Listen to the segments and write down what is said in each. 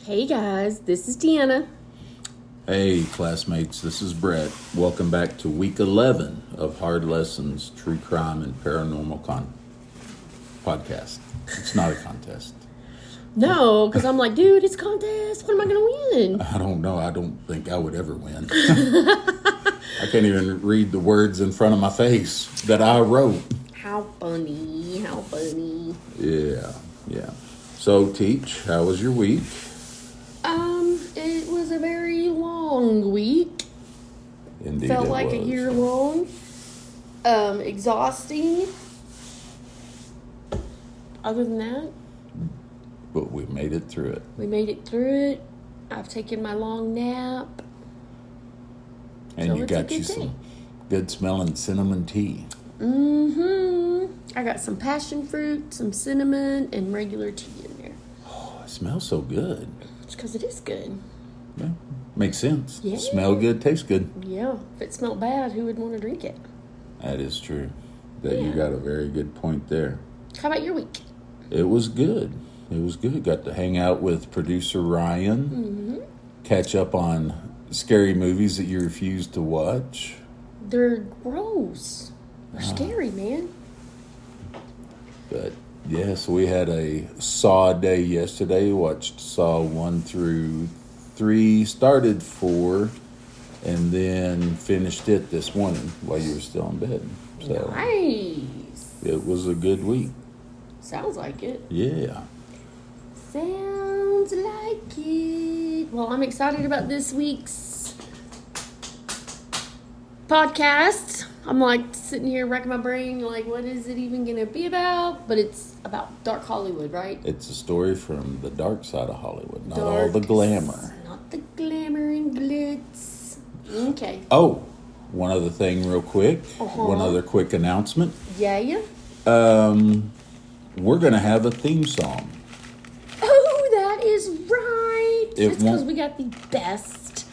Hey guys, this is Deanna. Hey classmates, this is Brett. Welcome back to week 11 of Hard Lessons, True Crime, and Paranormal Podcast. It's not a contest. No, because I'm like, dude, it's a contest. What am I going to win? I don't know. I don't think I would ever win. I can't even read the words in front of my face that I wrote. How funny. How funny. Yeah. So, Teach, how was your week? It was a very long week. Indeed, Felt it like was. a year long. Exhausting. Other than that, But we made it through it. we made it through it. I've taken my long nap. And So you it's a got good you day. some good smelling cinnamon tea. I got some passion fruit, some cinnamon, and regular tea in there. Oh, it smells so good. It's because it is good. Yeah, makes sense. Yeah. Smell good, taste good. Yeah, if it smelled bad, who would want to drink it? That is true. You Yeah. got a very good point there. How about your week? It was good. Got to hang out with producer Ryan. Mm-hmm. Catch up on scary movies that you refuse to watch. They're gross. They're scary, man. But yes, we had a Saw day yesterday. Watched Saw 1 through 3, started 4, and then finished it this morning while you were still in bed. So Nice. it was a good week. Sounds like it. Yeah. Sounds like it. Well, I'm excited about this week's podcast. I'm like sitting here racking my brain, like, what is it even going to be about? But it's about Dark Hollywood, right? It's a story from the dark side of Hollywood, not all the glamour. Not the glamour and glitz. Okay. Oh, one other thing real quick. Uh-huh. One other quick announcement. Yeah. We're going to have a theme song. Oh, that is right. It It's because won't- we got the best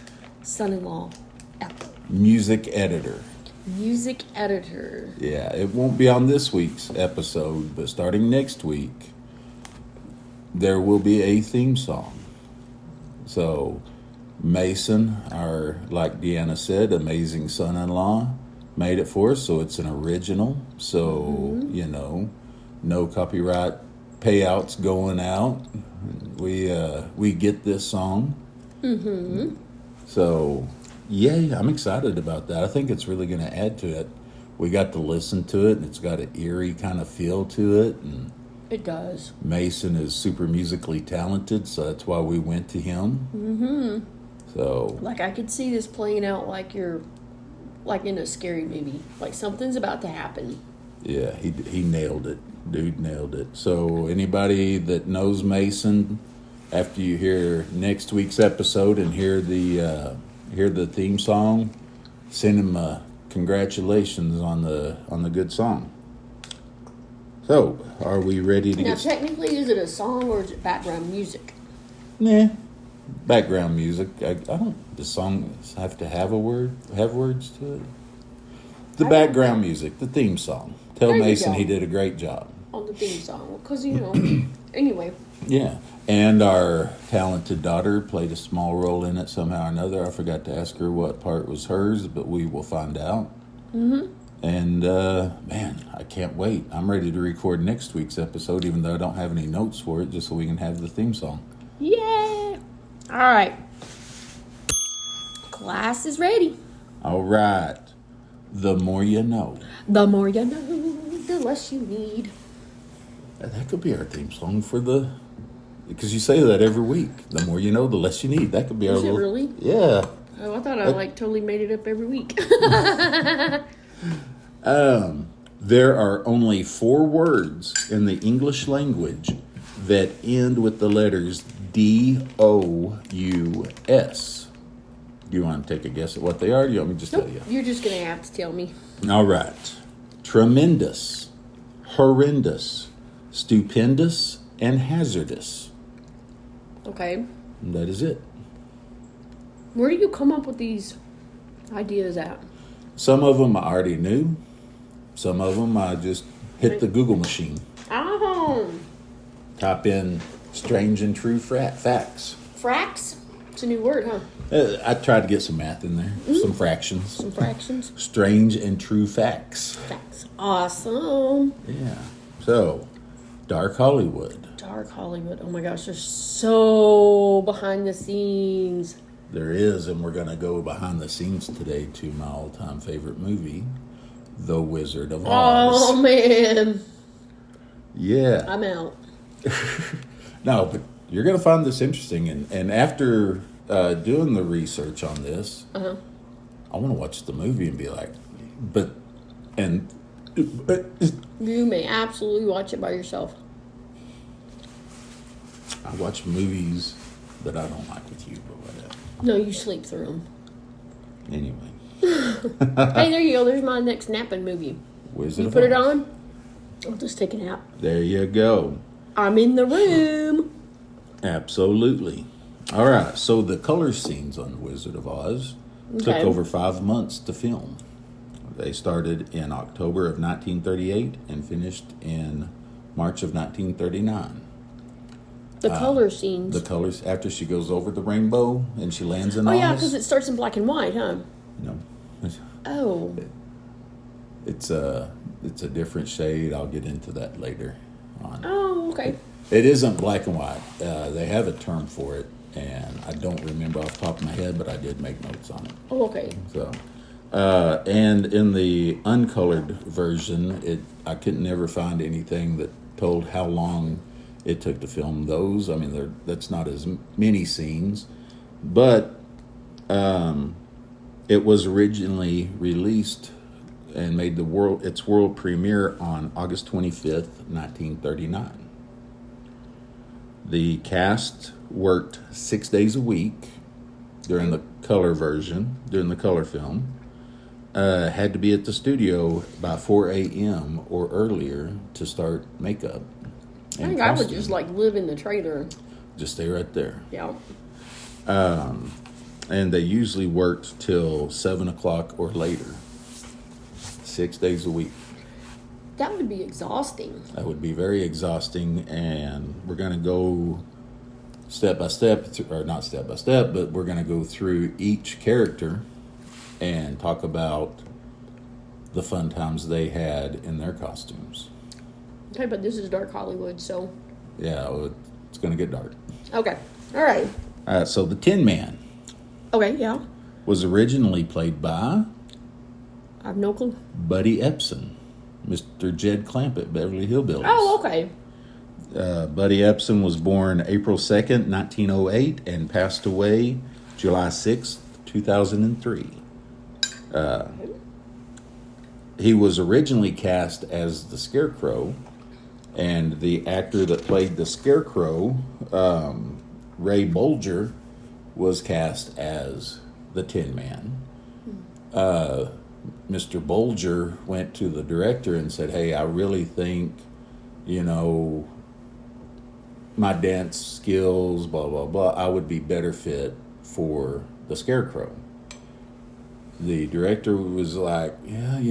son-in-law ever. Music editor. Music editor. Yeah, it won't be on this week's episode, but starting next week, there will be a theme song. So, Mason, our, like Deanna said, amazing son-in-law, made it for us, so it's an original. So, no copyright payouts going out. We get this song. So, yay, I'm excited about that. I think it's really going to add to it. We got to listen to it, and it's got an eerie kind of feel to it. And It does. Mason is super musically talented, so that's why we went to him. So, Like, I could see this playing out like you're, like in a scary movie. Like, something's about to happen. yeah, he nailed it. Dude nailed it. So, anybody that knows Mason, after you hear next week's episode and hear the theme song, send him congratulations on the good song. So, are we ready to Now, get? technically, is it a song or is it background music? Nah, background music. I don't. The songs have to have words to it. The background music, the theme song. Tell There you Mason go. he did a great job. On the theme song. Because, anyway. Yeah, and our talented daughter played a small role in it somehow or another. I forgot to ask her what part was hers, but we will find out. And, man, I can't wait. I'm ready to record next week's episode, even though I don't have any notes for it, just so we can have the theme song. Yeah. All right. Class is ready. All right. The more you know. The more you know, the less you need. That could be our theme song for because you say that every week. The more you know, the less you need. That could be our Is it little... really? Yeah. Oh, I thought I totally made it up every week. There are only 4 words in the English language that end with the letters D-O-U-S. Do you want to take a guess at what they are? Do you want me to just tell you? You're just going to have to tell me. All right. Tremendous, horrendous, stupendous, and hazardous. Okay. And that is it. Where do you come up with these ideas at? Some of them I already knew. Some of them I just hit the Google machine. Oh. Type in strange and true facts. Fracts? It's a new word, huh? I tried to get some math in there, some fractions. Some fractions. Strange and true facts. Facts. Awesome. Yeah. So, Dark Hollywood. Dark Hollywood. Oh my gosh, there's so behind the scenes. There is, and we're going to go behind the scenes today to my all-time favorite movie, The Wizard of Oz. Oh man. Yeah. I'm out. No, but you're going to find this interesting. And after doing the research on this, I want to watch the movie and be like, but You may absolutely watch it by yourself. I watch movies that I don't like with you, but whatever. No, you sleep through them. Anyway, Hey, there you go. There's my next napping movie. Wizard You of put it Oz. on, I'll just take a nap. There you go. I'm in the room. Absolutely. All right, so the color scenes on The Wizard of Oz took Okay. over 5 months to film. They started in October of 1938 and finished in March of 1939. The color scenes. The colors, after she goes over the rainbow and she lands in Oh Oz. yeah, because it starts in black and white, huh? You know, Oh. it's a different shade. I'll get into that later on. Oh, okay. It isn't black and white. They have a term for it, and I don't remember off the top of my head, but I did make notes on it. Oh, okay. So, and in the uncolored version, I could never find anything that told how long it took to film those. I mean, that's not as many scenes, but it was originally released and made its world premiere on August 25th, 1939. The cast worked 6 days a week during the color version, during the color film. Had to be at the studio by 4 a.m. or earlier to start makeup. I think I would just like live in the trailer. Just stay right there. Yeah. And they usually worked till 7 o'clock or later. 6 days a week. That would be exhausting. That would be very exhausting, and we're going to go step by step, or not step by step, but we're going to go through each character and talk about the fun times they had in their costumes. Okay, but this is Dark Hollywood, so. Yeah, it's going to get dark. Okay. All right. All right, so the Tin Man Okay, yeah. was originally played by I have no clue. Buddy Epson, Mr. Jed Clampett, Beverly Hillbillies. Oh, okay. Buddy Epson was born April 2nd, 1908, and passed away July 6th, 2003. He was originally cast as the Scarecrow, and the actor that played the Scarecrow, Ray Bolger, was cast as the Tin Man. Mr. Bolger went to the director and said, "Hey, I really think, my dance skills, blah, blah, blah, I would be better fit for the Scarecrow." The director was like, "Yeah,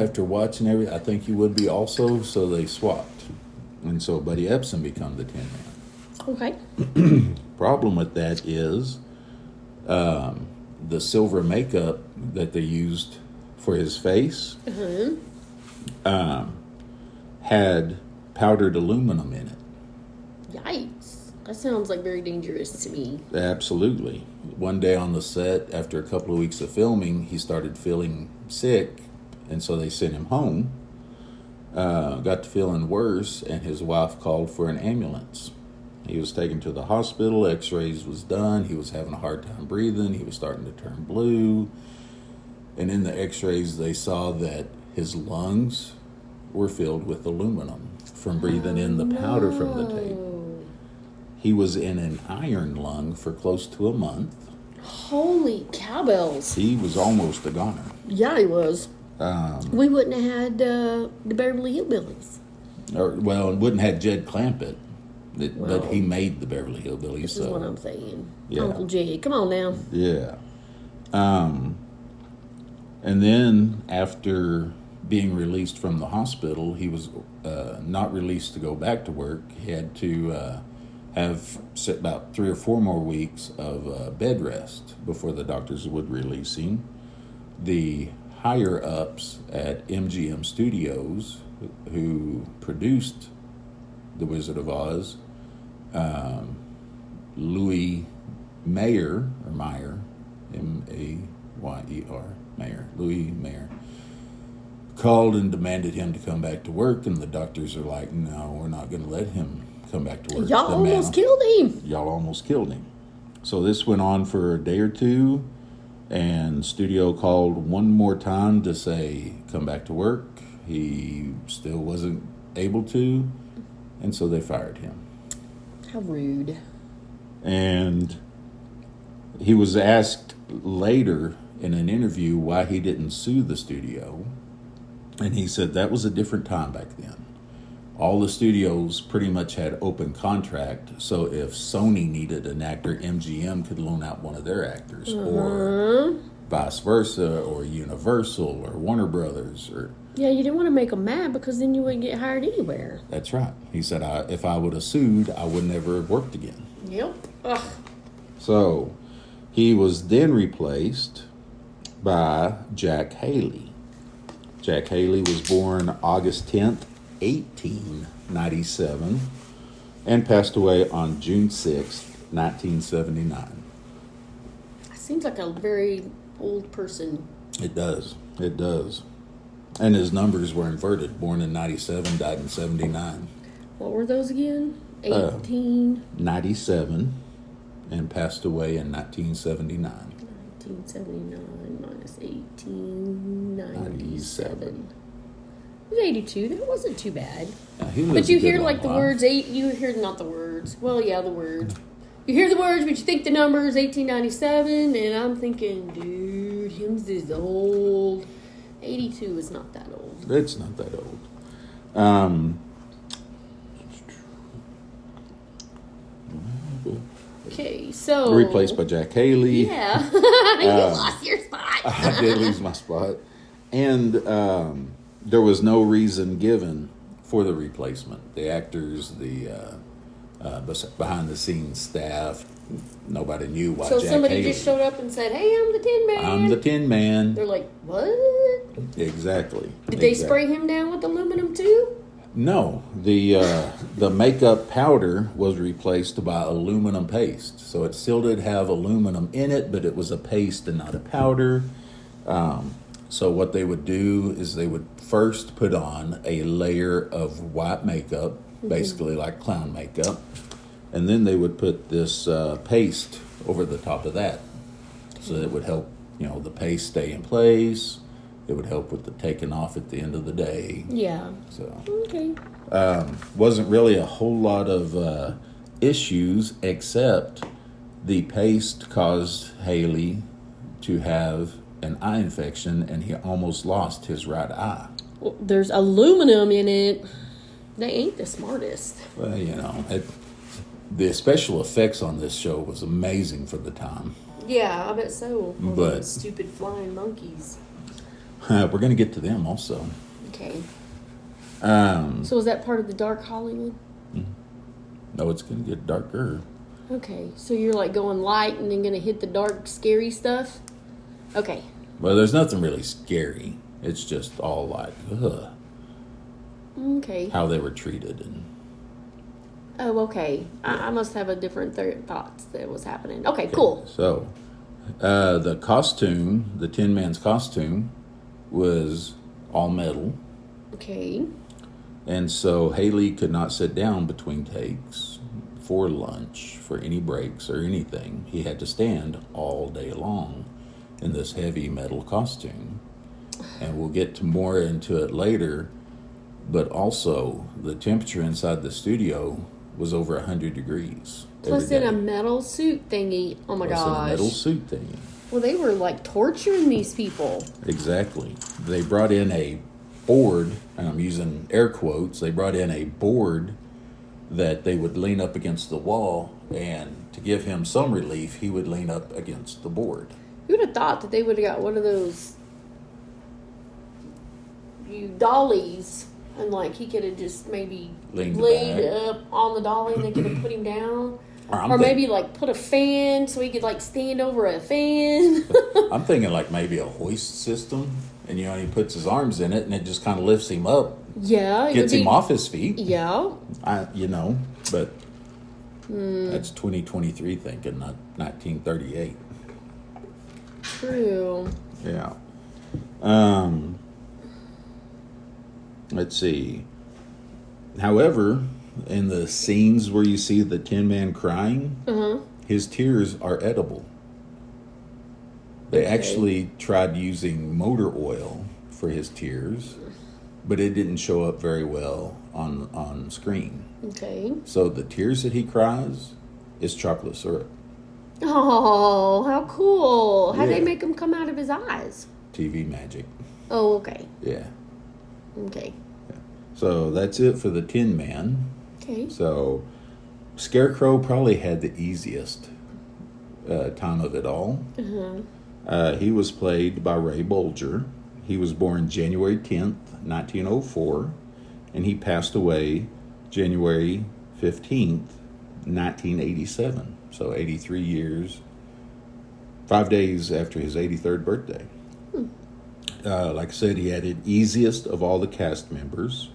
after watching everything, I think you would be also." So they swapped. And so Buddy Epson became the Tin Man. Okay. Problem with that is the silver makeup that they used for his face had powdered aluminum in it. Yikes. That sounds like very dangerous to me. Absolutely. One day on the set, after a couple of weeks of filming, he started feeling sick, and so they sent him home. Got to feeling worse, and his wife called for an ambulance. He was taken to the hospital, x-rays was done, he was having a hard time breathing, he was starting to turn blue, and in the x-rays they saw that his lungs were filled with aluminum from breathing in the powder from the tape. He was in an iron lung for close to a month. Holy cowbells. He was almost a goner. Yeah, he was. We wouldn't have had the Beverly Hillbillies. Wouldn't have Jed Clampett, but Well, he made the Beverly Hillbillies. This is what I'm saying. Yeah. Uncle Jay, come on now. Yeah. And then after being released from the hospital, he was not released to go back to work. He had to have about 3 or 4 more weeks of bed rest before the doctors would release him. The higher ups at MGM Studios, who produced The Wizard of Oz, Louis Mayer, or Meyer, Mayer, Mayer, Louis Mayer, called and demanded him to come back to work, and the doctors are like, no, we're not going to let him come back to work. Y'all almost killed him. Y'all almost killed him. So this went on for a day or two, and studio called one more time to say, come back to work. He still wasn't able to, and so they fired him. How rude. And he was asked later in an interview why he didn't sue the studio, and he said that was a different time back then. All the studios pretty much had open contract, so if Sony needed an actor, MGM could loan out one of their actors, or vice versa, or Universal, or Warner Brothers, or... Yeah, you didn't want to make them mad because then you wouldn't get hired anywhere. That's right. He said, if I would have sued, I would never have worked again. Yep. Ugh. So, he was then replaced by Jack Haley. Jack Haley was born August 10th, 1897, and passed away on June 6th, 1979. Seems like a very old person. It does. It does. And his numbers were inverted. Born in 97, died in 79. What were those again? 18... 97, and passed away in 1979. 1979 minus 1897. 97. It was 82. That wasn't too bad. He lived But you a good hear long like the life. words, you hear not the words. Well, yeah, the words. You hear the words, but you think the number is 1897, and I'm thinking, dude, him's is old. 82 is not that old. It's not that old. Okay, so... Replaced by Jack Haley. Yeah. You lost your spot. I did lose my spot. And there was no reason given for the replacement. The actors, the behind-the-scenes staff, nobody knew why So Jack somebody Haley. just showed up and said, hey, I'm the Tin Man. I'm the Tin Man. They're like, what? Exactly. Did they Exactly. spray him down with aluminum too? No, the makeup powder was replaced by aluminum paste. So it still did have aluminum in it, but it was a paste and not a powder. So what they would do is they would first put on a layer of white makeup, basically like clown makeup, and then they would put this paste over the top of that. So it would help, the paste stay in place. It would help with the taking off at the end of the day. Yeah. So Okay. wasn't really a whole lot of issues, except the paste caused Haley to have an eye infection, and he almost lost his right eye. Well, there's aluminum in it. They ain't the smartest. Well, the special effects on this show was amazing for the time. Yeah, I bet so. All But- those stupid flying monkeys. We're going to get to them also. Okay. Um, So is that part of the dark Hollywood? no, it's going to get darker. Okay. So you're like going light and then going to hit the dark, scary stuff? Okay. Well, there's nothing really scary. It's just all like, Okay. how they were treated. And Oh, okay. I must have a different thoughts that was happening. Okay, cool. So, the costume, the Tin Man's costume, was all metal. Okay. And so Haley could not sit down between takes for lunch, for any breaks or anything. He had to stand all day long in this heavy metal costume. And we'll get to more into it later. But also, the temperature inside the studio was over 100 degrees. Plus every in a day. metal suit thingy. Oh my Plus in a gosh. metal suit thingy. Well, they were like torturing these people. Exactly. They brought in a board, and I'm using air quotes, they brought in a board that they would lean up against the wall, and to give him some relief, he would lean up against the board. You would have thought that they would have got one of those dollies And like he could have just maybe Leaned laid back. up on the dolly and they could have put him down. I'm Or think- maybe like put a fan so he could like stand over a fan. I'm thinking like maybe a hoist system, and he puts his arms in it, and it just kind of lifts him up, Yeah. it gets would him be- off his feet. Yeah. But that's 2023 thinking, not 1938. True. Yeah. Let's see. However, in the scenes where you see the Tin Man crying, his tears are edible. They actually tried using motor oil for his tears, but it didn't show up very well on screen. Okay. So the tears that he cries is chocolate syrup. Oh, how cool. How'd they Yeah. make him come out of his eyes? TV magic. Oh, okay. Yeah. Okay. So that's it for the Tin Man. Okay. So Scarecrow probably had the easiest time of it all. He was played by Ray Bolger. He was born January 10th, 1904, and he passed away January 15th, 1987. So 83 years, 5 days after his 83rd birthday. Like I said, he had it easiest of all the cast members,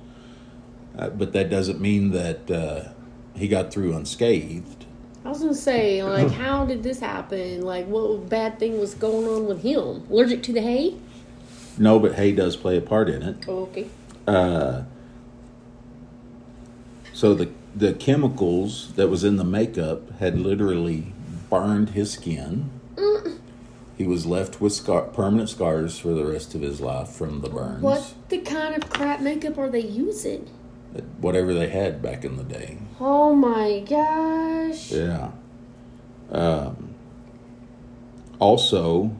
but that doesn't mean that he got through unscathed. I was gonna say, like, how did this happen? Like, what bad thing was going on with him? Allergic to the hay? No, but hay does play a part in it. Oh, okay. So the chemicals that was in the makeup had literally burned his skin. He was left with permanent scars for the rest of his life from the burns. What the kind of crap makeup are they using? Whatever they had back in the day. Oh my gosh. Yeah. Also,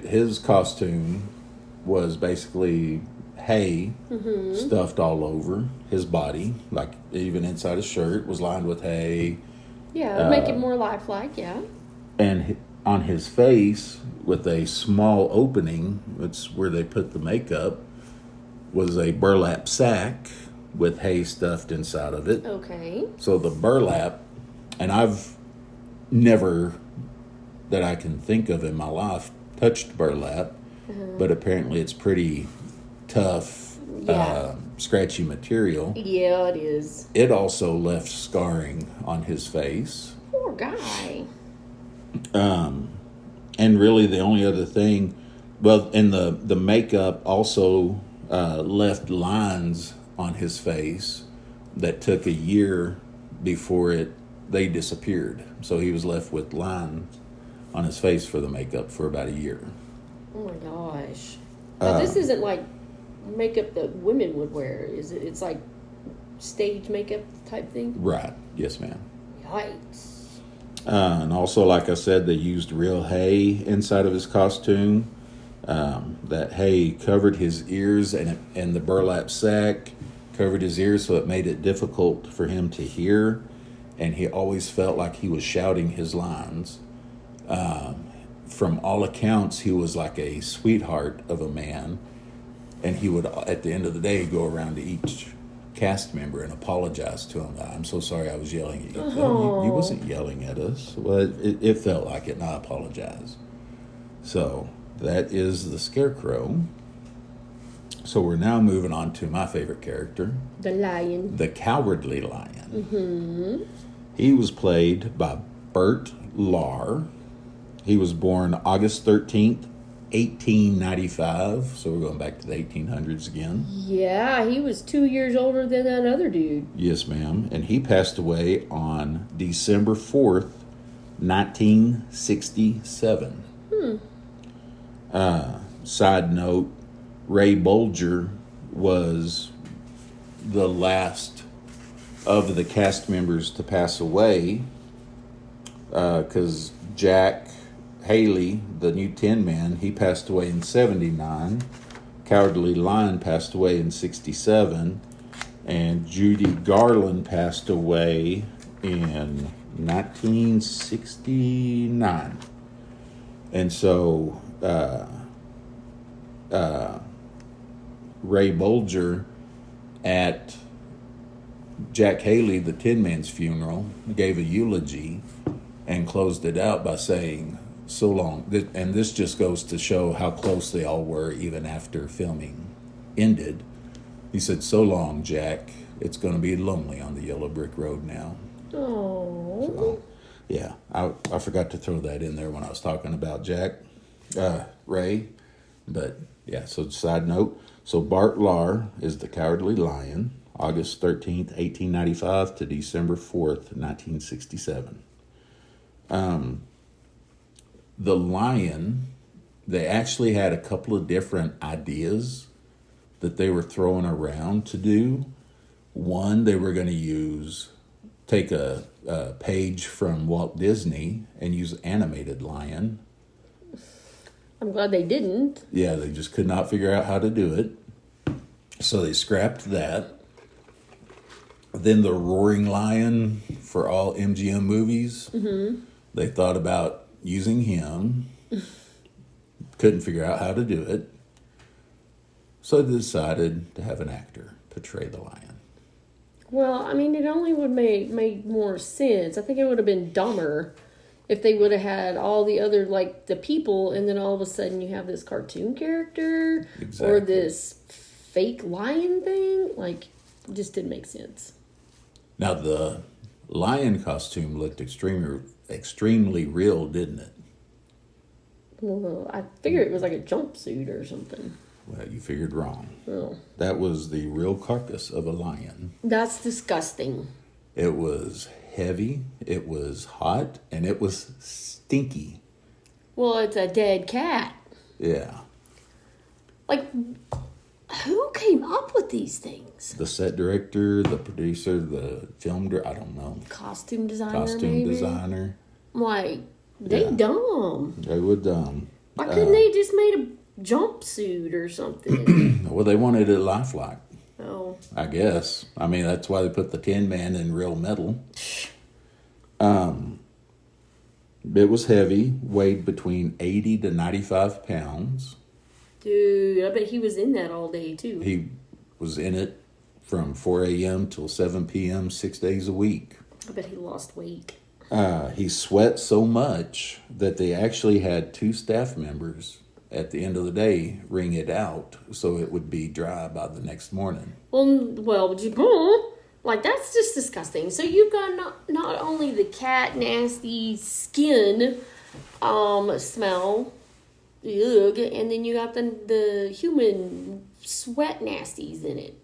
his costume was basically hay stuffed all over his body, like even inside his shirt was lined with hay. Yeah, make it more lifelike, yeah. And on his face, with a small opening, it's where they put the makeup, was a burlap sack with hay stuffed inside of it. Okay. So the burlap, and I've never, that I can think of in my life, touched burlap, but apparently it's pretty tough, Yeah. scratchy material. Yeah, it is. It also left scarring on his face. Poor guy. And really the only other thing, well, and the makeup also left lines on his face that took a year before they disappeared. So he was left with lines on his face for the makeup for about a year. Oh my gosh. But this isn't like makeup that women would wear, is it? It's like stage makeup type thing? Right. Yes, ma'am. Yikes. And also, like I said, they used real hay inside of his costume. That hay covered his ears, and the burlap sack covered his ears, so it made it difficult for him to hear. And he always felt like he was shouting his lines. From all accounts, he was like a sweetheart of a man. And he would, at the end of the day, go around to each cast member and apologize to him. I'm so sorry I was yelling at you. "No, you wasn't yelling at us." Well, it felt like it, and I apologize. So that is the Scarecrow. So we're now moving on to my favorite character, The lion. the Cowardly Lion. He was played by Bert Lahr. He was born August 13th, 1895. So we're going back to the 1800s again. Yeah, he was 2 years older than that other dude. Yes, ma'am. And he passed away on December 4th, 1967. Side note, Ray Bolger was the last of the cast members to pass away, because Jack Haley, the new Tin Man, he passed away in 79. Cowardly Lion passed away in 67. And Judy Garland passed away in 1969. And so Ray Bolger at Jack Haley, the Tin Man's funeral, gave a eulogy and closed it out by saying, "So long." And this just goes to show how close they all were even after filming ended. He said, "So long, Jack. It's going to be lonely on the yellow brick road now." Oh. So, yeah, I forgot to throw that in there when I was talking about Jack, Ray. But, yeah, so side note. So Bart Lahr is the Cowardly Lion, August 13th, 1895 to December 4th, 1967. The Lion, they actually had a couple of different ideas that they were throwing around to do. One, they were going to take a page from Walt Disney and use animated lion. I'm glad they didn't. Yeah, they just could not figure out how to do it. So they scrapped that. Then the Roaring Lion for all MGM movies. Mm-hmm. They thought about using him. Couldn't figure out how to do it. So they decided to have an actor portray the lion. Well, I mean, it only would made more sense. I think it would have been dumber if they would have had all the other, like, the people, and then all of a sudden you have this cartoon character or this fake lion thing. Like, it just didn't make sense. Now, the lion costume looked extremely real, didn't it? Well, I figured it was like a jumpsuit or something. Well, you figured wrong. Oh. That was the real carcass of a lion. That's disgusting. It was heavy, it was hot, and it was stinky. Well, it's a dead cat. Yeah. Like, who came up with these things? The set director, the producer, the film director, I don't know. Costume designer, Costume designer. Like, they dumb. They were dumb. Why couldn't they just made a jumpsuit or something? Well, they wanted it lifelike. Oh. I guess. I mean, that's why they put the Tin Man in real metal. It was heavy, weighed between 80 to 95 pounds. Dude, I bet he was in that all day, too. He was in it from 4 a.m. till 7 p.m., 6 days a week. I bet he lost weight. He sweat so much that they actually had 2 staff members at the end of the day wring it out so it would be dry by the next morning. Well, like, that's just disgusting. So you've got not only the cat nasty skin smell, ugh, and then you got the human sweat nasties in it.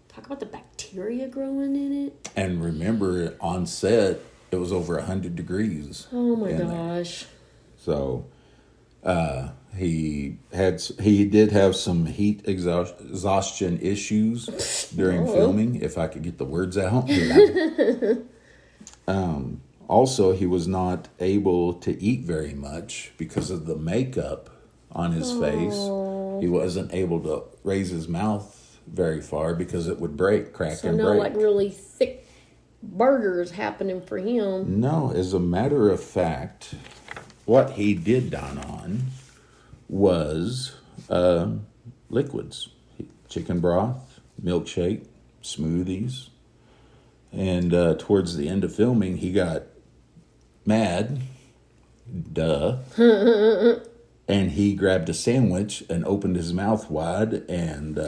Talk about the bacteria growing in it. And remember, on set, it was over 100 degrees. Oh my gosh. So he did have some heat exhaustion issues during filming, if I could get the words out. Also, he was not able to eat very much because of the makeup on his face. He wasn't able to raise his mouth very far because it would crack and break. So no, like, really thick burgers happening for him. No, as a matter of fact, what he did dine on was liquids. Chicken broth, milkshake, smoothies. And towards the end of filming, he got mad. Duh. And he grabbed a sandwich and opened his mouth wide and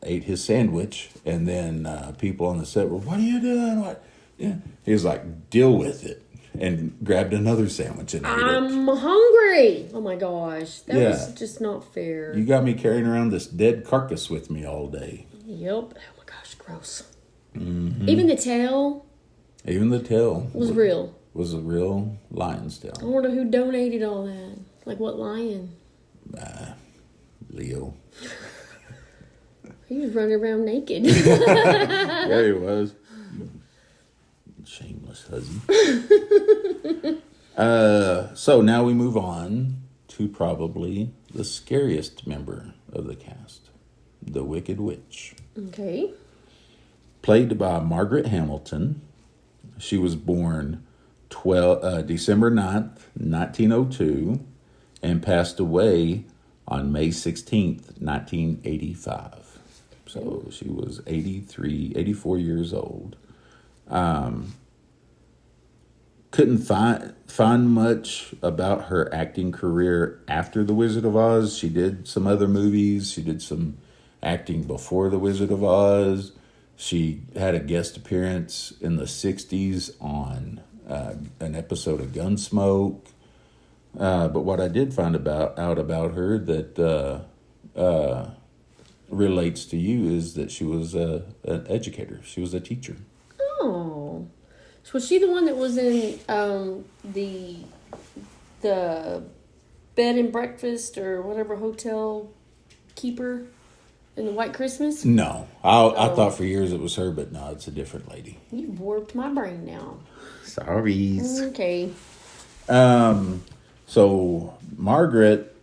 ate his sandwich. And then people on the set were, "What are you doing?" What? Yeah. He was like, "Deal with it." And grabbed another sandwich and ate it. I'm hungry. Oh my gosh. That was just not fair. You got me carrying around this dead carcass with me all day. Yep. Oh my gosh, gross. Mm-hmm. Even the tail. Even the tail was real. Was a real lion's tail. I wonder who donated all that. Like, what lion? Leo. He was running around naked. Yeah, he was. Shameless husband. So now we move on to probably the scariest member of the cast, the Wicked Witch. Okay. Played by Margaret Hamilton. She was born December 9th, 1902, and passed away on May 16th, 1985. So she was 84 years old. Couldn't find much about her acting career after The Wizard of Oz. She did some other movies. She did some acting before The Wizard of Oz. She had a guest appearance in the 60s on an episode of Gunsmoke. But what I did find out about her that relates to you is that she was an educator. She was a teacher. Oh. So was she the one that was in the bed and breakfast or whatever hotel keeper in the White Christmas? No. I thought for years it was her, but no, it's a different lady. You warped my brain now. Sorry. Okay. So Margaret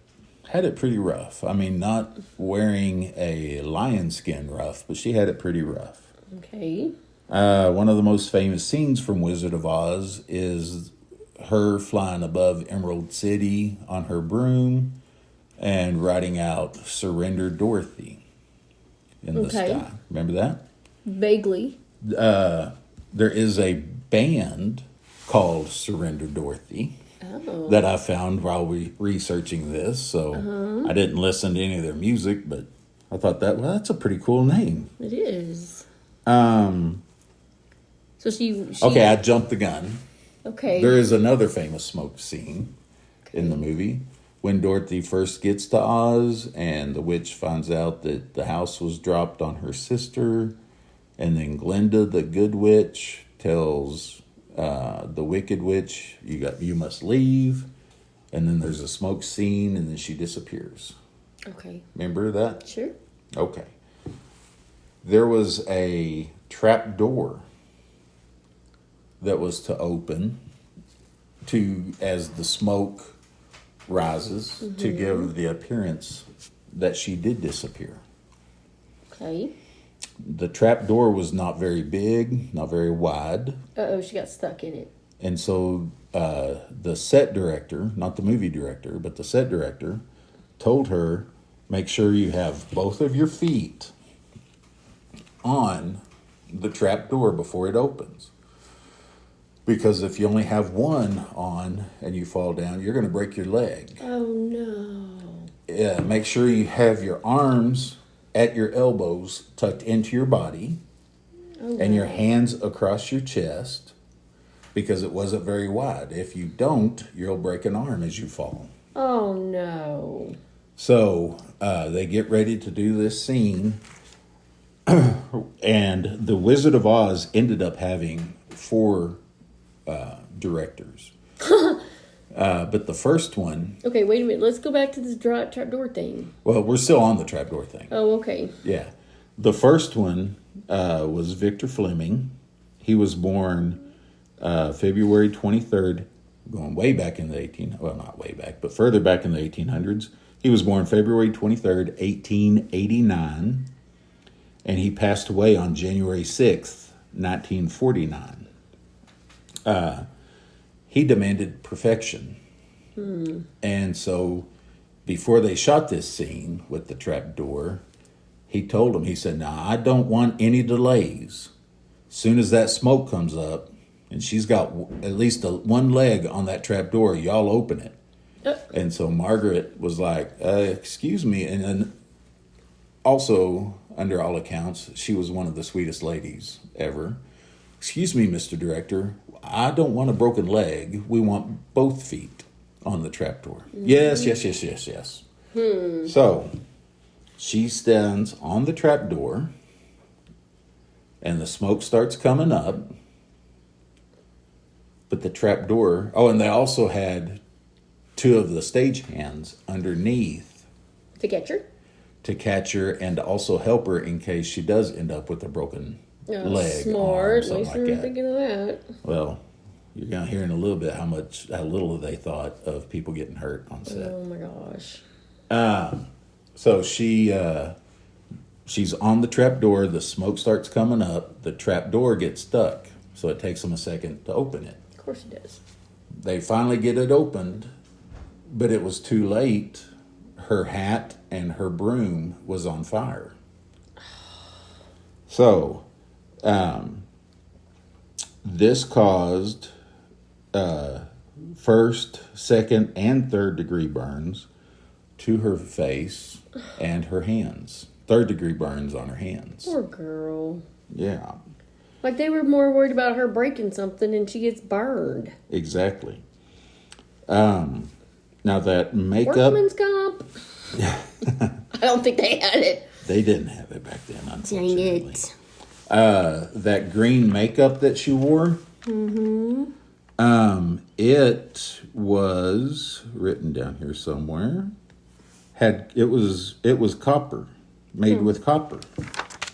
had it pretty rough. I mean, not wearing a lion skin rough, but she had it pretty rough. Okay. One of the most famous scenes from Wizard of Oz is her flying above Emerald City on her broom and writing out "Surrender, Dorothy" in the sky. Remember that? Vaguely. There is a band called Surrender, Dorothy that I found while researching this. So I didn't listen to any of their music, but I thought that's a pretty cool name. It is. So she Okay, I jumped the gun. Okay. There is another famous smoke scene in the movie when Dorothy first gets to Oz and the witch finds out that the house was dropped on her sister, and then Glinda, the good witch, tells the wicked witch, you must leave, and then there's a smoke scene, and then she disappears. Okay. Remember that? Sure. Okay. There was a trap door that was to open as the smoke rises to give the appearance that she did disappear. Okay. The trap door was not very big, not very wide. Uh-oh, she got stuck in it. And so the set director, not the movie director, but the set director, told her, make sure you have both of your feet on the trap door before it opens. Because if you only have one on and you fall down, you're going to break your leg. Oh, no. Yeah, make sure you have your arms at your elbows tucked into your body and your hands across your chest because it wasn't very wide. If you don't, you'll break an arm as you fall. Oh, no. So they get ready to do this scene, and The Wizard of Oz ended up having 4 directors. But the first one... Okay, wait a minute. Let's go back to this trapdoor thing. Well, we're still on the trapdoor thing. Oh, okay. Yeah. The first one was Victor Fleming. He was born February 23rd, going way back in the well, not way back, but further back in the 1800s. He was born February 23rd, 1889, and he passed away on January 6th, 1949. He demanded perfection. And so before they shot this scene with the trap door, he told him, he said, "Now, I don't want any delays. Soon as that smoke comes up, and she's got at least one leg on that trap door, y'all open it." And so Margaret was like, excuse me. And then also, under all accounts, she was one of the sweetest ladies ever. "Excuse me, Mr. Director, I don't want a broken leg. We want both feet on the trapdoor." Yes. So she stands on the trapdoor, and the smoke starts coming up. But the trapdoor... Oh, and they also had 2 of the stagehands underneath To catch her? And also help her in case she does end up with a broken leg. Smart. Arm, At least we were thinking of that. Well, you're going to hear in a little bit how little they thought of people getting hurt on set. Oh my gosh. So she's on the trap door. The smoke starts coming up. The trap door gets stuck, so it takes them a second to open it. Of course it does. They finally get it opened, but it was too late. her hat and her broom was on fire. So, this caused first, second, and third degree burns to her face and her hands. Third degree burns on her hands. Poor girl. Yeah. Like they were more worried about her breaking something and she gets burned. Exactly. Now that makeup... Workman's comp. I don't think they had it. They didn't have it back then, unfortunately. Dang it. That green makeup that she wore, it was written down here somewhere. It was copper, made with copper,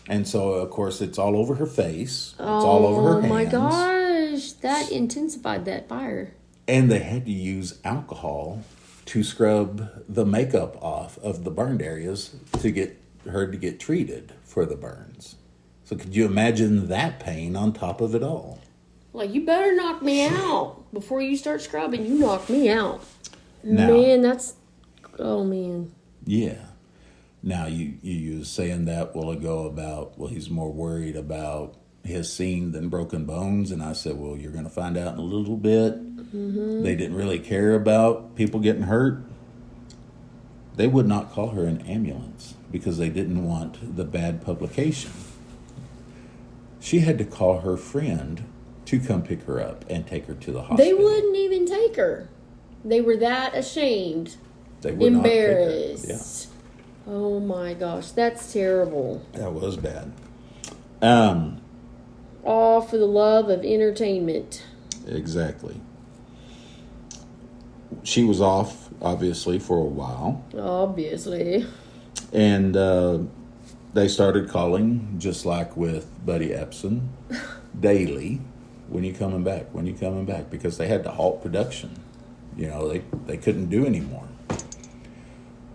and so of course it's all over her face. It's all over her hands. Oh my gosh, that intensified that fire. And they had to use alcohol to scrub the makeup off of the burned areas to get her to get treated for the burns. So could you imagine that pain on top of it all? Like, you better knock me out. Before you start scrubbing, you knock me out. Now, Man, that's... Oh, man. yeah. Now, you was saying that a while ago about, well, he's more worried about his scene than broken bones. And I said, well, you're going to find out in a little bit. They didn't really care about people getting hurt. They would not call her an ambulance because they didn't want the bad publication. She had to call her friend to come pick her up and take her to the hospital. They wouldn't even take her. They were that ashamed. They would not take her. Embarrassed. Yeah. Oh my gosh, that's terrible. That was bad. All for the love of entertainment. Exactly. She was off, obviously, for a while. Obviously. And they started calling, just like with Buddy Epson, daily. When you coming back? When you coming back? Because they had to halt production. You know, they couldn't do anymore.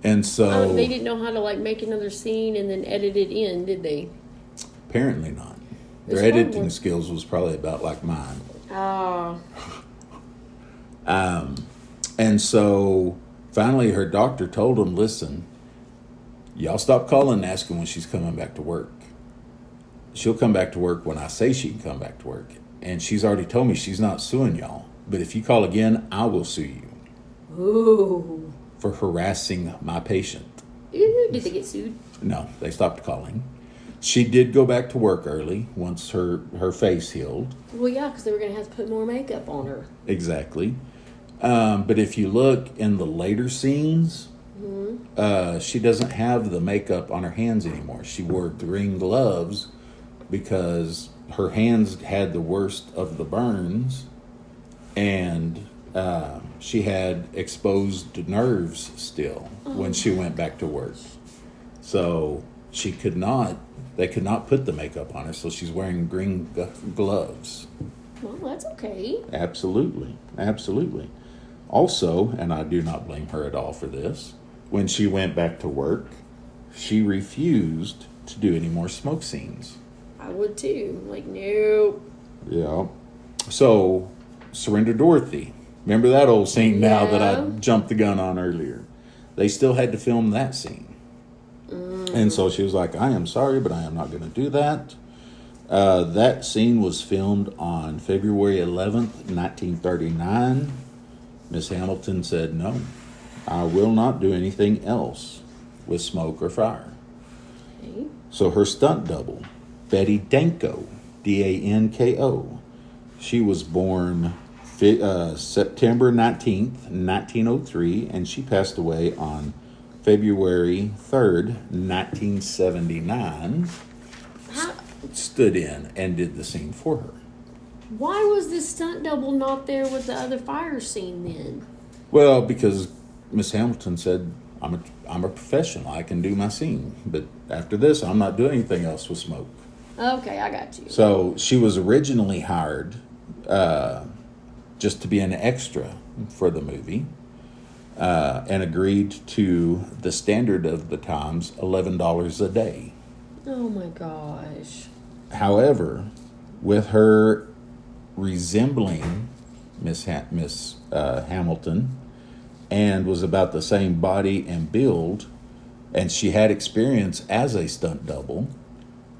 And so... they didn't know how to, like, make another scene and then edit it in, did they? Apparently not. Their editing skills was probably about like mine. Ah. And so finally her doctor told him, listen, y'all stop calling and asking when she's coming back to work. She'll come back to work when I say she can come back to work. And she's already told me she's not suing y'all. But if you call again, I will sue you. Ooh. For harassing my patient. Ooh, did they get sued? No, they stopped calling. She did go back to work early once her face healed. Well, yeah, because they were going to have to put more makeup on her. Exactly. But if you look in the later scenes, she doesn't have the makeup on her hands anymore. She wore green gloves because her hands had the worst of the burns, and she had exposed nerves still when she went back to work. So they could not put the makeup on her, so she's wearing green gloves. Well, that's okay. Absolutely. Absolutely. Also, and I do not blame her at all for this, when she went back to work, she refused to do any more smoke scenes. I would too. Like, no. Yeah. So, Surrender Dorothy. Remember that old scene now that I jumped the gun on earlier? They still had to film that scene. And so she was like, I am sorry, but I am not going to do that. That scene was filmed on February 11th, 1939. Miss Hamilton said, no, I will not do anything else with smoke or fire. Okay. So her stunt double, Betty Danko, D-A-N-K-O, she was born September 19th, 1903, and she passed away on February 3rd, 1979. Stood in and did the scene for her. Why was this stunt double not there with the other fire scene then? Well, because Miss Hamilton said, I'm a professional. I can do my scene. But after this, I'm not doing anything else with smoke. Okay, I got you. So she was originally hired just to be an extra for the movie and agreed to the standard of the times, $11 a day. Oh my gosh. However, with her resembling Miss Hamilton, and was about the same body and build, and she had experience as a stunt double,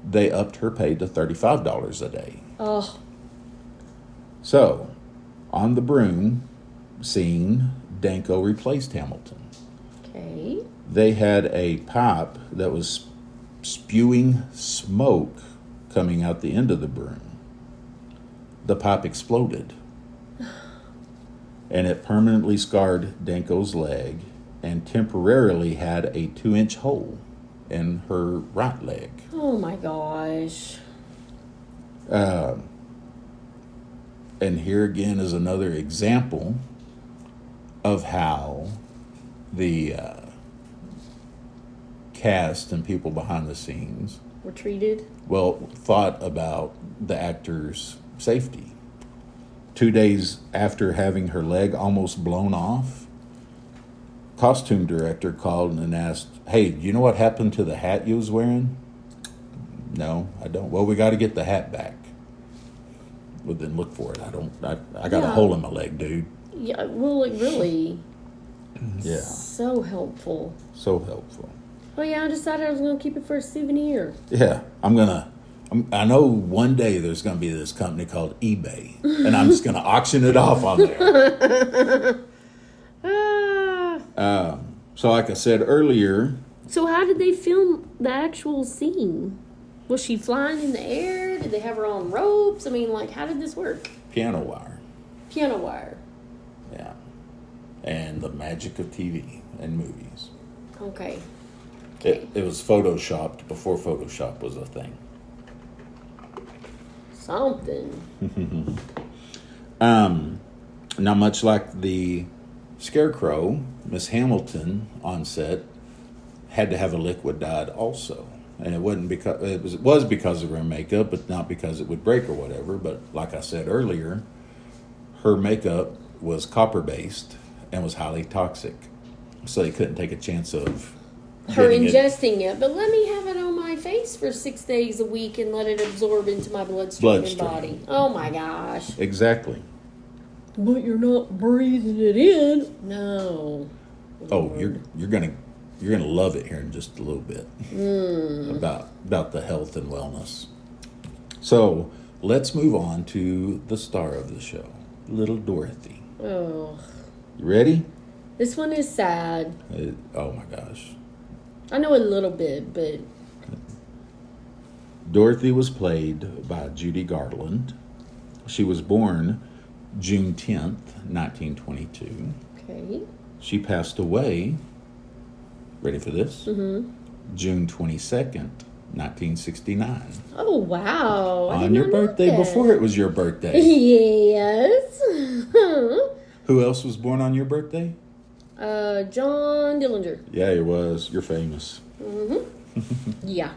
they upped her pay to $35 a day. Oh, So, on the broom scene, Danko replaced Hamilton. okay. They had a pipe that was spewing smoke coming out the end of the broom. The pipe exploded, and it permanently scarred Danko's leg and temporarily had a 2-inch hole in her right leg. Oh my gosh. And here again is another example of how the cast and people behind the scenes, We're treated. thought about the actor's safety. 2 days after having her leg almost blown off, costume director called and asked, "Hey, you know what happened to the hat you was wearing?" "No, I don't." "Well, we got to get the hat back." "Well, then look for it. I got a Yeah. hole in my leg, dude." Yeah, well, like, really. Yeah, So helpful. so helpful. Oh, yeah, I decided I was going to keep it for a souvenir. Yeah, I know one day there's going to be this company called eBay, and I'm just going to auction it off on there. Ah. So like I said earlier, So how did they film the actual scene? Was she flying in the air? Did they have her on ropes? I mean, like, how did this work? piano wire. Piano wire. Yeah. And the magic of TV and movies. Okay. It was photoshopped before Photoshop was a thing. Something. Now, much like the Scarecrow, Miss Hamilton on set had to have a liquid dyed also. And it wasn't because it was because of her makeup, but not because it would break or whatever. But like I said earlier, her makeup was copper based and was highly toxic, so they couldn't take a chance of Her getting it. ingesting it, but let me have it on my face for 6 days a week and let it absorb into my bloodstream and body. Oh my gosh. Exactly. But you're not breathing it in. No. Oh, Lord. you're gonna love it here in just a little bit about the health and wellness. So let's move on to the star of the show, Little Dorothy. Oh. You ready? This one is sad. Oh my gosh. I know a little bit, but Dorothy was played by Judy Garland. She was born June 10th, 1922. okay. She passed away, ready for this? June 22nd, 1969. Oh wow. I On did your not know birthday, that. before it was your birthday. Yes. Who else was born on your birthday? John Dillinger. Yeah, it was. You're famous. Yeah.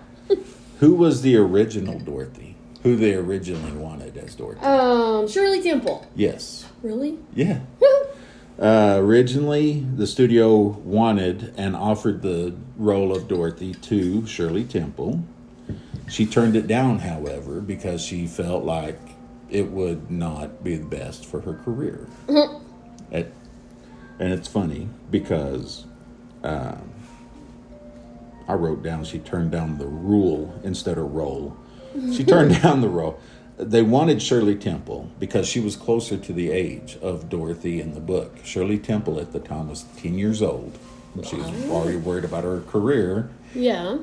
Who was the original Dorothy? Who they originally wanted as Dorothy? Shirley Temple. Yes. Really? Yeah. Originally, the studio wanted and offered the role of Dorothy to Shirley Temple. She turned it down, however, because she felt like it would not be the best for her career. And it's funny because I wrote down she turned down the rule instead of role. She turned down the role. They wanted Shirley Temple because she was closer to the age of Dorothy in the book. Shirley Temple at the time was 10 years old. She was already worried about her career. Yeah.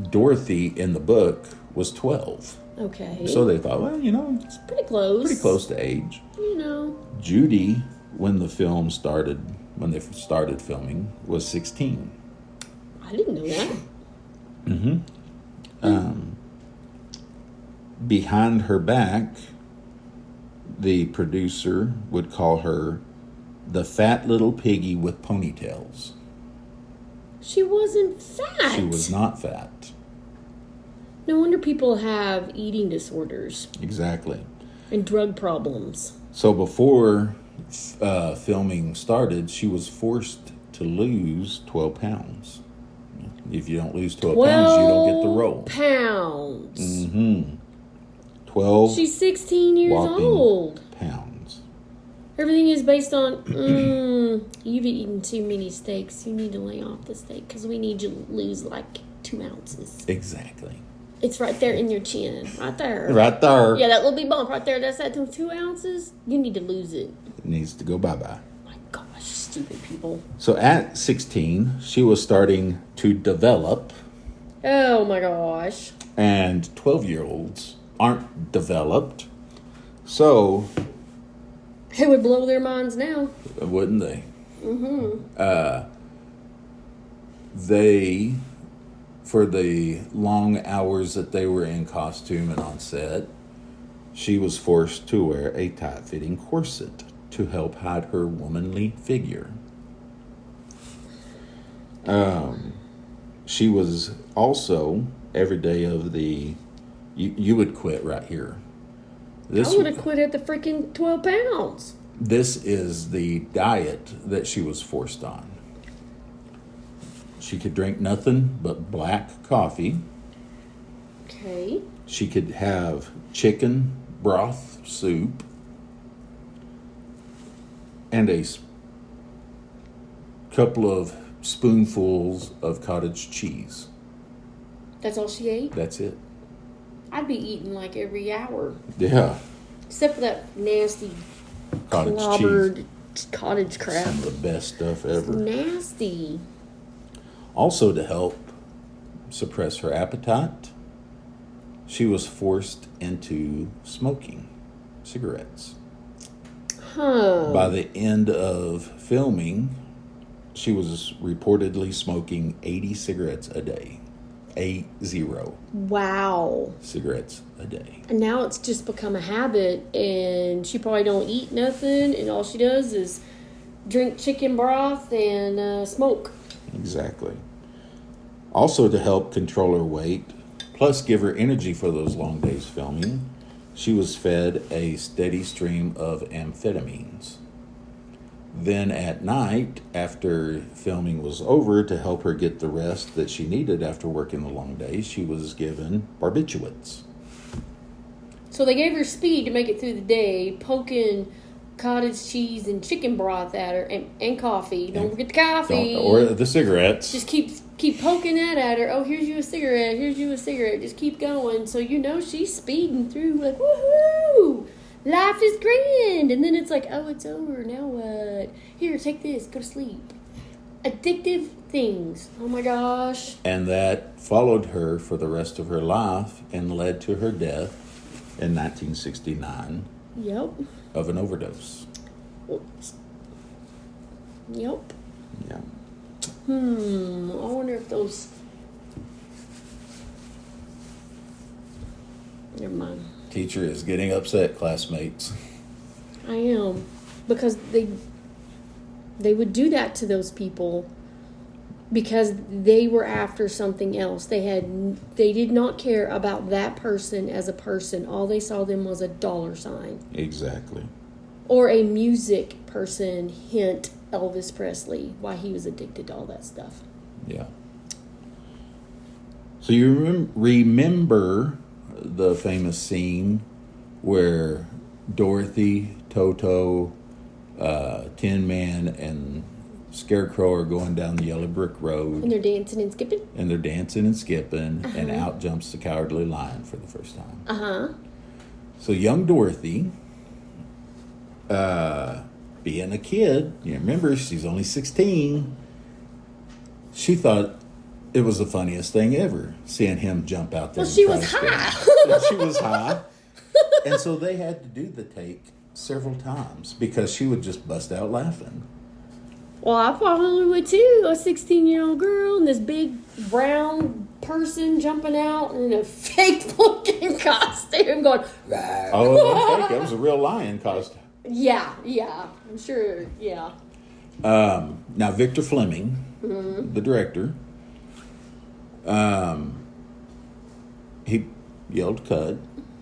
Dorothy in the book was 12. Okay. So they thought, well, It's pretty close. pretty close to age. You know. Judy, when they started filming, was 16. I didn't know that. Behind her back, the producer would call her the fat little piggy with ponytails. She wasn't fat. She was not fat. No wonder people have eating disorders Exactly. and drug problems. So before filming started, she was forced to lose 12 pounds. If you don't lose 12 pounds, you don't get the role. Pounds. 12 She's 16 years whopping old. pounds. Everything is based on, you've eaten too many steaks. You need to lay off the steak because we need you to lose like 2 ounces. Exactly. It's right there in your chin. Right there. Right there. Yeah, that little big bump right there. That's that 2 ounces. You need to lose it. It needs to go bye-bye. My gosh, stupid people. So at 16, she was starting to develop, Oh my gosh. and 12-year-olds aren't developed. So, It would blow their minds now. wouldn't they? They, for the long hours that they were in costume and on set, she was forced to wear a tight-fitting corset to help hide her womanly figure. She was also, every day of the... You would quit right here. I would have quit at the freaking 12 pounds. This is the diet that she was forced on. She could drink nothing but black coffee. Okay. She could have chicken broth soup and a couple of spoonfuls of cottage cheese. That's all she ate? That's it. I'd be eating like every hour. Yeah. Except for that nasty Cottage clobbered cheese. cottage crap. Some of the best stuff ever. Nasty. Also, to help suppress her appetite, she was forced into smoking cigarettes. Huh. By the end of filming, she was reportedly smoking 80 cigarettes a day. 80 Wow. cigarettes a day. And now it's just become a habit, and she probably don't eat nothing, and all she does is drink chicken broth and smoke. Exactly. Also, to help control her weight, plus give her energy for those long days filming, she was fed a steady stream of amphetamines. Then at night, after filming was over, to help her get the rest that she needed after working the long days, she was given barbiturates. So they gave her speed to make it through the day, poking cottage cheese and chicken broth at her, and coffee. Don't forget the coffee. Or the cigarettes. Just keep poking that at her. Oh, here's you a cigarette. Here's you a cigarette. Just keep going. So you know she's speeding through like, woohoo! Life is grand. And then it's like, oh, it's over. Now what? Here, take this. Go to sleep. Addictive things. Oh my gosh. And that followed her for the rest of her life and led to her death in 1969 Yep. of an overdose. Oops. Yep. Yeah. I wonder if those... Never mind. Teacher is getting upset, classmates. I am. Because they would do that to those people because they were after something else. They did not care about that person as a person. All they saw them was a dollar sign. Exactly. Or a music person, hint Elvis Presley, why he was addicted to all that stuff. Yeah. So you remember the famous scene where Dorothy, Toto, Tin Man, and Scarecrow are going down the yellow brick road. And they're dancing and skipping? And they're dancing and skipping, and out jumps the Cowardly Lion for the first time. Uh-huh. So young Dorothy, being a kid, you remember she's only 16, she thought it was the funniest thing ever, seeing him jump out there. Well, she was high. Yeah, she was high. And so they had to do the take several times because she would just bust out laughing. Well, I probably would too. A 16-year-old girl and this big brown person jumping out in a fake-looking costume going, "Rawr." Oh, that was a real lion costume. Yeah, I'm sure, yeah. Now, Victor Fleming, the director, he yelled cut.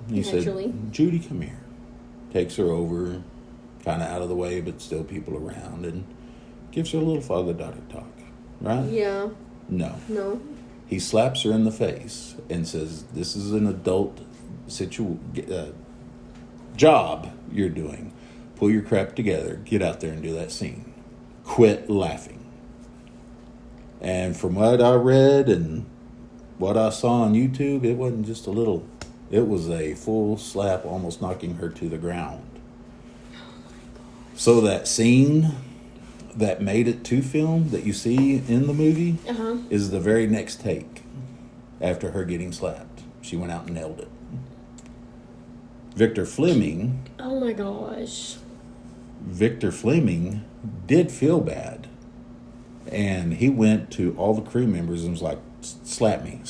He Naturally. said, "Judy, come here." Takes her over, kind of out of the way, but still people around, and gives her a little father-daughter talk, right? Yeah. No. He slaps her in the face and says, "This is an adult job you're doing. pull your crap together. Get out there and do that scene. Quit laughing. And from what I read and what I saw on YouTube, it wasn't just a little, it was a full slap, almost knocking her to the ground. So that scene that made it to film that you see in the movie is the very next take after her getting slapped. She went out and nailed it. Victor Fleming. Oh my gosh. Victor Fleming did feel bad. And he went to all the crew members and was like, slap me.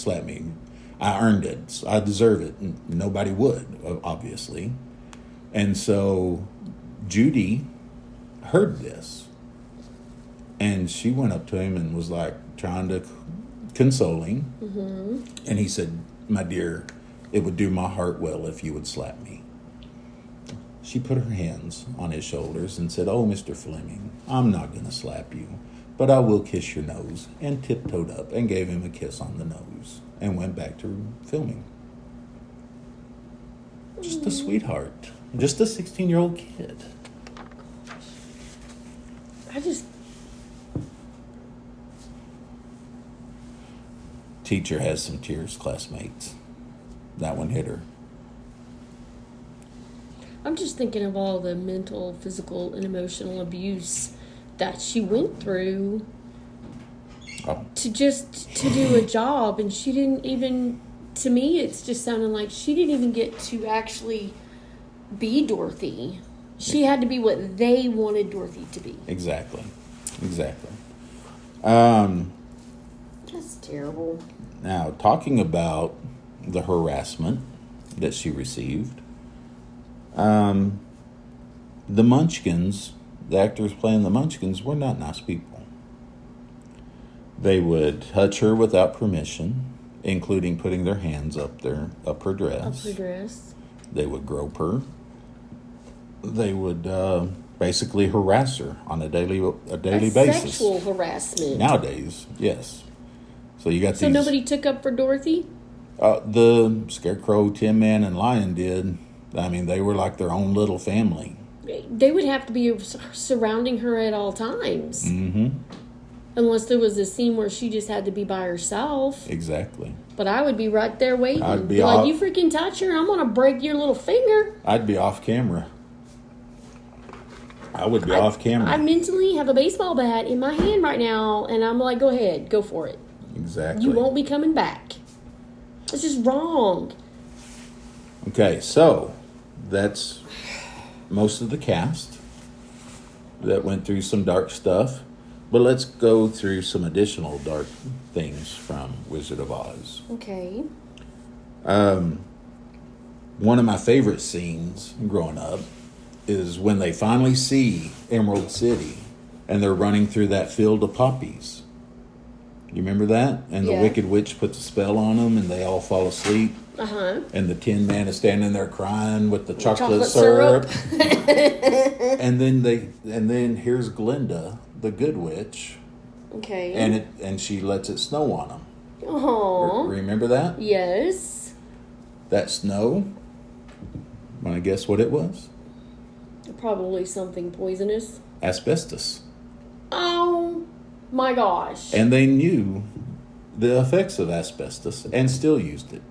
I earned it. I deserve it. And nobody would, obviously. And so Judy heard this. And she went up to him and was like trying to console him. Mm-hmm. And he said, my dear, it would do my heart well if you would slap me. She put her hands on his shoulders and said, oh, Mr. Fleming, I'm not going to slap you, but I will kiss your nose, and tiptoed up and gave him a kiss on the nose and went back to filming. Just a sweetheart. Just a 16-year-old kid. Teacher has some tears, classmates. That one hit her. I'm just thinking of all the mental, physical, and emotional abuse that she went through to do a job, and she didn't even, to me, it's just sounding like she didn't even get to actually be Dorothy. She had to be what they wanted Dorothy to be. Exactly. That's terrible. Now, talking about the harassment that she received, the Munchkins, the actors playing the Munchkins, were not nice people. They would touch her without permission, including putting their hands up her dress. They would grope her. They would basically harass her on a daily basis. Sexual harassment. Nowadays, yes. So you got So nobody took up for Dorothy? The Scarecrow, Tin Man, and Lion did. I mean, they were like their own little family. They would have to be surrounding her at all times. Mm-hmm. Unless there was a scene where she just had to be by herself. Exactly. But I would be right there waiting. I'd be like, you freaking touch her, I'm going to break your little finger. I'd be off camera. I would be off camera. I mentally have a baseball bat in my hand right now, and I'm like, go ahead, go for it. Exactly. You won't be coming back. It's just wrong. Okay, so that's most of the cast that went through some dark stuff. But let's go through some additional dark things from Wizard of Oz. Okay. One of my favorite scenes growing up is when they finally see Emerald City and they're running through that field of poppies. You remember that? And the Wicked Witch puts a spell on them and they all fall asleep. Uh-huh. And the Tin Man is standing there crying with the chocolate syrup. and then here's Glinda, the Good Witch. Okay. And she lets it snow on them. Oh. Remember that? Yes. That snow. Want to guess what it was? Probably something poisonous. Asbestos. Oh my gosh. And they knew the effects of asbestos and still used it.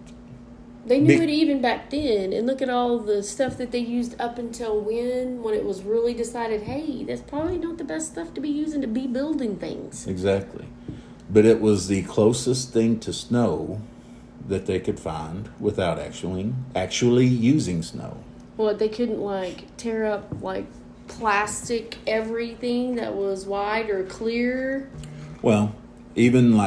They knew it even back then, and look at all the stuff that they used up until when it was really decided, hey, that's probably not the best stuff to be using to be building things. Exactly. But it was the closest thing to snow that they could find without actually using snow. Well, they couldn't, tear up, plastic everything that was white or clear. Well, even,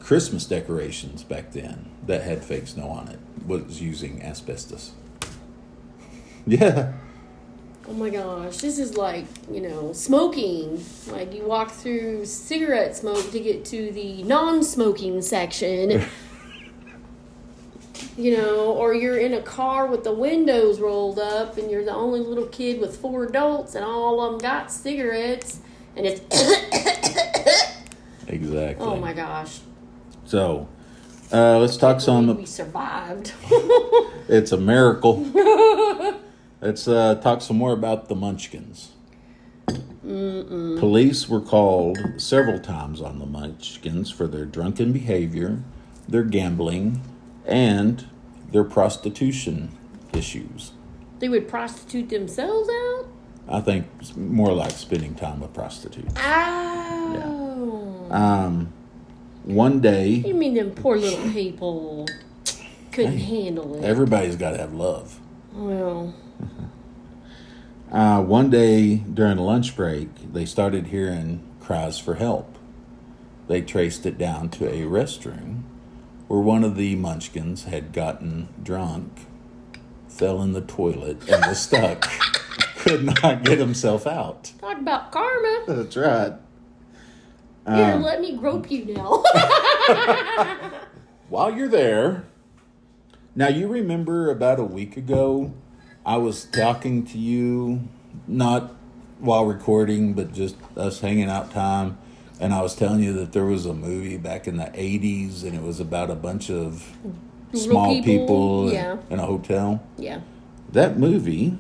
Christmas decorations back then that had fake snow on it was using asbestos. Yeah. Oh my gosh, this is smoking. You walk through cigarette smoke to get to the non-smoking section. Or you're in a car with the windows rolled up and you're the only little kid with 4 adults and all of them got cigarettes and it's... Exactly. Oh my gosh. So, let's talk some... We survived. It's a miracle. let's talk some more about the Munchkins. Police were called several times on the Munchkins for their drunken behavior, their gambling, and their prostitution issues. They would prostitute themselves out? I think it's more like spending time with prostitutes. Ow. One day, You mean them poor little people couldn't handle it? everybody's got to have love. Well, One day during lunch break, they started hearing cries for help. They traced it down to a restroom where one of the Munchkins had gotten drunk, fell in the toilet, and was stuck. Could not get himself out. talk about karma. That's right. Here, let me grope you now. While you're there, now you remember about a week ago, I was talking to you, not while recording, but just us hanging out time. And I was telling you that there was a movie back in the 80s and it was about a bunch of small people yeah. in a hotel. Yeah. That movie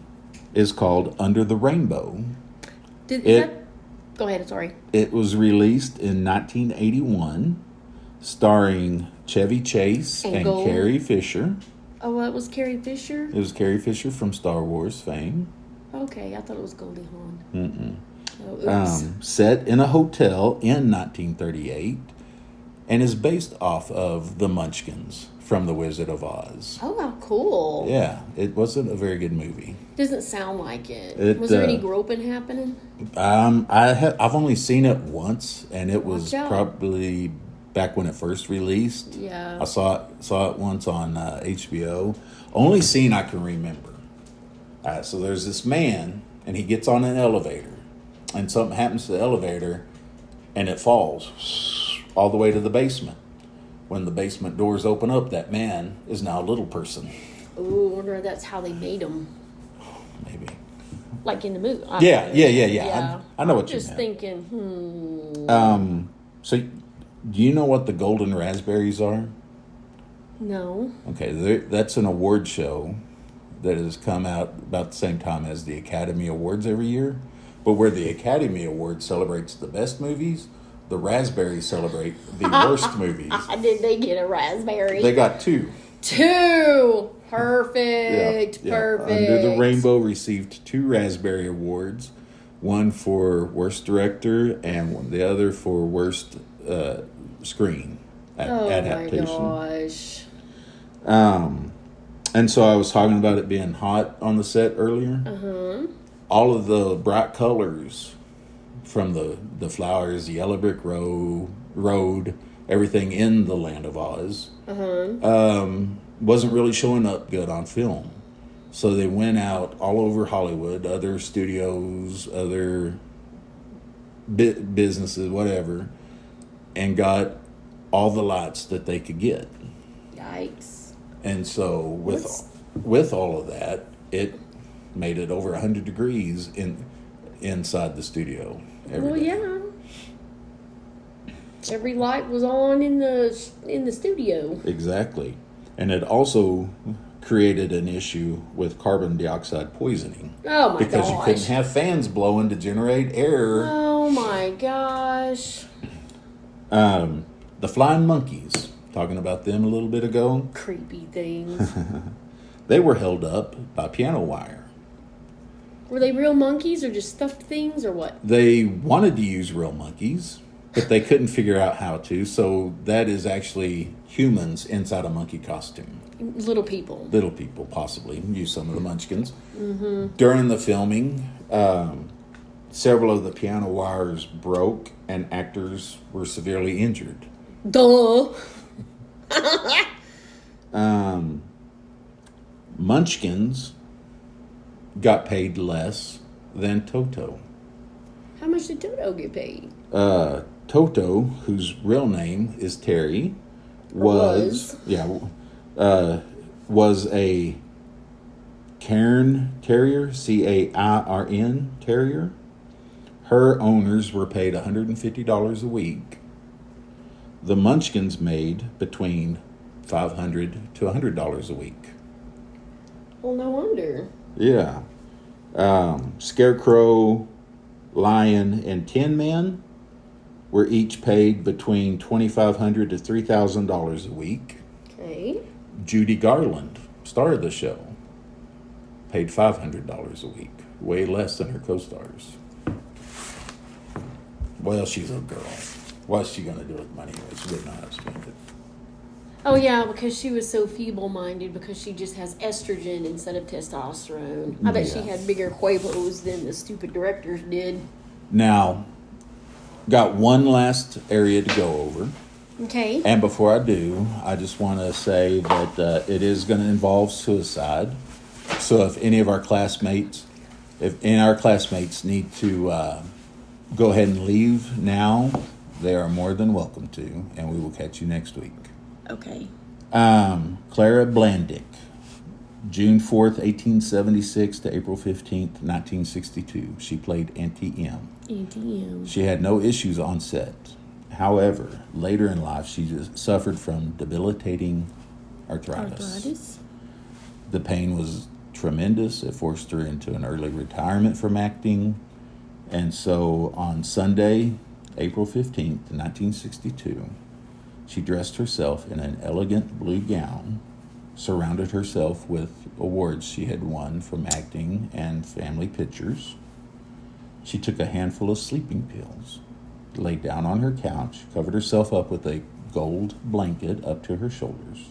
is called Under the Rainbow. Go ahead, sorry. It was released in 1981, starring Chevy Chase and Gold. Carrie Fisher. Oh, that was Carrie Fisher? It was Carrie Fisher from Star Wars fame. Okay, I thought it was Goldie Hawn. Mm-mm. Oh, oops. Set in a hotel in 1938 and is based off of the Munchkins from The Wizard of Oz. Oh, how cool. Yeah, it wasn't a very good movie. Doesn't sound like it. Was there any groping happening? I've only seen it once, and it was Watch out. probably back when it first released. Yeah. I saw it once on HBO. Only scene I can remember. So there's this man, and he gets on an elevator, and something happens to the elevator, and it falls all the way to the basement. When the basement doors open up, that man is now a little person. Ooh, I wonder if that's how they made them. Maybe. Like in the movie. Yeah. I know what you just meant. Thinking, So, do you know what the Golden Raspberries are? No. Okay, that's an award show that has come out about the same time as the Academy Awards every year. But where the Academy Award celebrates the best movies, the Raspberries celebrate the worst movies. Did they get a raspberry? They got two. Two. Perfect. Yeah. Perfect. Under the Rainbow received 2 Raspberry Awards, one for worst director and the other for worst screen adaptation. Oh my gosh. And so I was talking about it being hot on the set earlier. Uh-huh. All of the bright colors from the flowers, the Yellow Brick Road, everything in the Land of Oz, wasn't really showing up good on film. So they went out all over Hollywood, other studios, other businesses, whatever, and got all the lights that they could get. Yikes. And so with all of that, it made it over 100 degrees inside the studio. Well, yeah. Every light was on in the studio. Exactly. And it also created an issue with carbon dioxide poisoning. Oh my because gosh. you couldn't have fans blowing to generate air. Oh my gosh. The Flying Monkeys, talking about them a little bit ago, Creepy things. they were held up by piano wire. Were they real monkeys or just stuffed things or what? They wanted to use real monkeys, but they couldn't figure out how to, so that is actually humans inside a monkey costume. Little people. Little people, possibly. Use some of the Munchkins. Mm-hmm. During the filming, several of the piano wires broke and actors were severely injured. Duh. Munchkins got paid less than Toto. How much did Toto get paid? Toto, whose real name is Terry, was a Cairn Terrier, Cairn Terrier. Her owners were paid $150 a week. The Munchkins made between $500 to $100 a week. Well, no wonder. Yeah. Scarecrow, Lion, and Tin Man were each paid between $2,500 to $3,000 a week. Okay. Judy Garland, star of the show, paid $500 a week, way less than her co-stars. Well, she's a girl. What's she going to do with money? She wouldn't know how to spend it. Oh, yeah, because she was so feeble-minded because she just has estrogen instead of testosterone. I bet she had bigger huevos than the stupid directors did. Now, got one last area to go over. Okay. And before I do, I just want to say that it is going to involve suicide. So if any of our classmates, need to go ahead and leave now, they are more than welcome to, and we will catch you next week. Okay. Clara Blandick, June 4th, 1876 to April 15th, 1962. She played Auntie M. Auntie M. She had no issues on set. However, later in life, she just suffered from debilitating arthritis. The pain was tremendous. It forced her into an early retirement from acting. And so on Sunday, April 15th, 1962, she dressed herself in an elegant blue gown, surrounded herself with awards she had won from acting and family pictures. She took a handful of sleeping pills, laid down on her couch, covered herself up with a gold blanket up to her shoulders,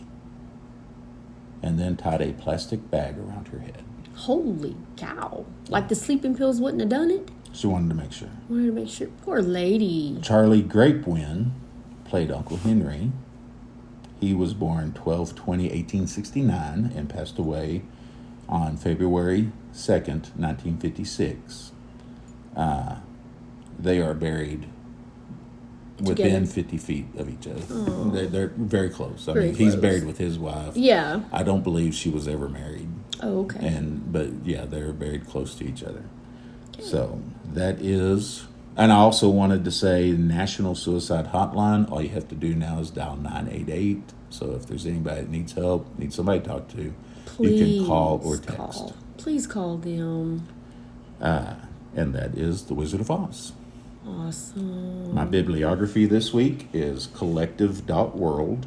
and then tied a plastic bag around her head. Holy cow. Like the sleeping pills wouldn't have done it? She wanted to make sure. Wanted to make sure. Poor lady. Charlie Grapewin played Uncle Henry. He was born 12/20/1869 and passed away on February 2nd, 1956. They are buried within 50 feet of each other. They're very close. I mean, he's buried with his wife. Yeah. I don't believe she was ever married. Oh, okay. But yeah, they're buried close to each other. Okay. So that is, and I also wanted to say National Suicide Hotline. All you have to do now is dial 988. So if there's anybody that needs help, needs somebody to talk to, you can call or text. Please call them. And that is The Wizard of Oz. Awesome. My bibliography this week is collective.world,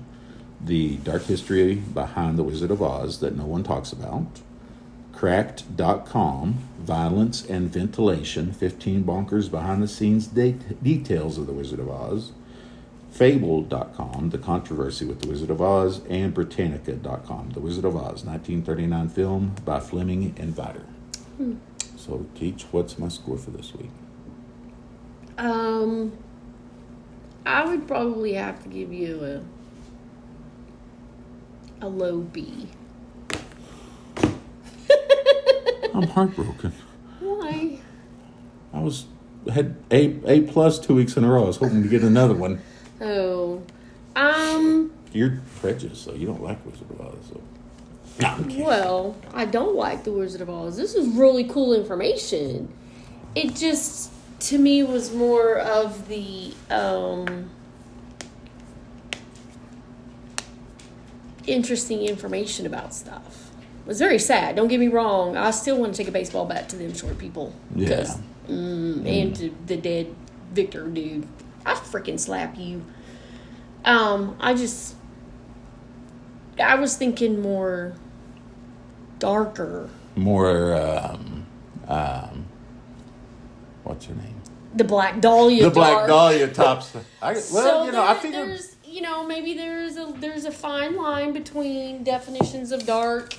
the dark history behind The Wizard of Oz that no one talks about. Cracked.com, violence and ventilation, 15 bonkers behind the scenes details of The Wizard of Oz. Fable.com, the controversy with The Wizard of Oz. And Britannica.com, The Wizard of Oz, 1939 film by Fleming and Vider. So, Keach, what's my score for this week? I would probably have to give you a low B. I'm heartbroken. Why? I had A plus 2 weeks in a row. I was hoping to get another one. Oh, You're prejudiced, so you don't like Wizard of Oz. So. No, I'm kidding. Well, I don't like The Wizard of Oz. This is really cool information. It just, to me, was more of the interesting information about stuff. It was very sad. Don't get me wrong. I still want to take a baseball bat to them short people. Yeah. And to the dead Victor dude. I'd freaking slap you. I was thinking more darker. More, what's her name? The Black Dahlia. The Black Dahlia tops. I figured. Maybe there's a fine line between definitions of dark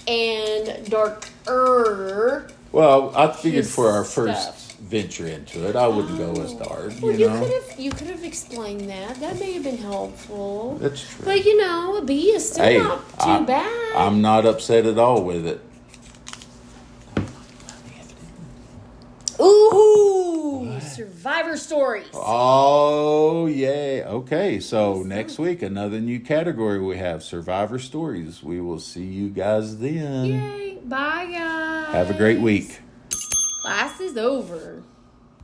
and darker. Well, I figured for our stuff. first venture into it, I wouldn't go as dark. Well, you could have explained that. That may have been helpful. That's true. But a B is still not too bad. I'm not upset at all with it. Ooh, Survivor Stories. Oh, yeah. Okay, so next week, another new category we have, Survivor Stories. We will see you guys then. Yay. Bye, guys. Have a great week. Class is over.